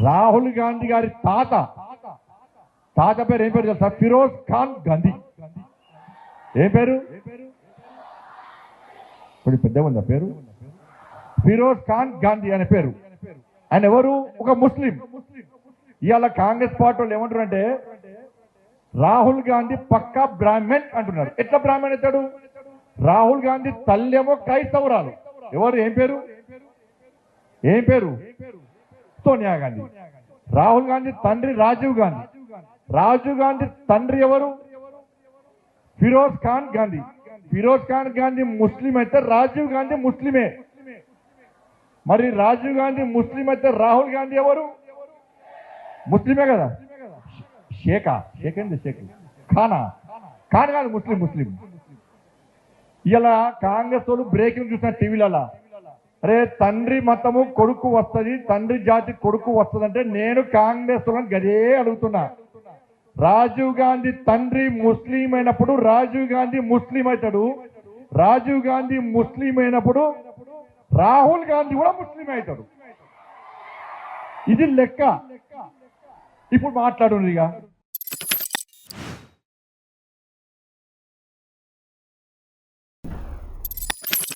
రాహుల్ గాంధీ గారి తాత పేరు ఏం పేరు తెలుసా? ఫిరోజ్ ఖాన్ గాంధీ. ఏం పేరు? ఇప్పుడు పెద్ద ఉందా పేరు? ఫిరోజ్ ఖాన్ గాంధీ అనే పేరు. ఆయన ఎవరు? ఒక ముస్లిం. ఇవాళ కాంగ్రెస్ పార్టీ వాళ్ళు ఏమంటారంటే రాహుల్ గాంధీ పక్కా బ్రాహ్మణ్ అంటున్నారు. ఎట్లా బ్రాహ్మణ్ అవుతాడు? రాహుల్ గాంధీ తల్లేమో క్రైస్తవురాలు. ఎవరు? ఏం పేరు? ఏం పేరు? సోనియా గాంధీ. రాహుల్ గాంధీ తండ్రి రాజీవ్ గాంధీ. రాజీవ్ గాంధీ తండ్రి ఎవరు? ఫిరోజ్ ఖాన్ గాంధీ. ఫిరోజ్ ఖాన్ గాంధీ ముస్లిం అయితే రాజీవ్ గాంధీ ముస్లిమే. మరి రాజీవ్ గాంధీ ముస్లిం అయితే రాహుల్ గాంధీ ఎవరు? ముస్లిమే కదా. షేక్ ఏంది? షేక్ ఖాన్ కాదు, ముస్లిం. ఇలా కాంగ్రెస్ వాళ్ళు బ్రేకింగ్ చూసిన టీవీలలో, అరే తండ్రి మతము కొడుకు వస్తుంది, తండ్రి జాతి కొడుకు వస్తుంది అంటే నేను కాంగ్రెస్ వాళ్ళని గదే అడుగుతున్నా. రాజీవ్ గాంధీ తండ్రి ముస్లిం అయినప్పుడు రాజీవ్ గాంధీ ముస్లిం అవుతాడు. రాజీవ్ గాంధీ ముస్లిం అయినప్పుడు రాహుల్ గాంధీ కూడా ముస్లిం అవుతాడు. ఇది లెక్క. ఇప్పుడు మాట్లాడు ఇక.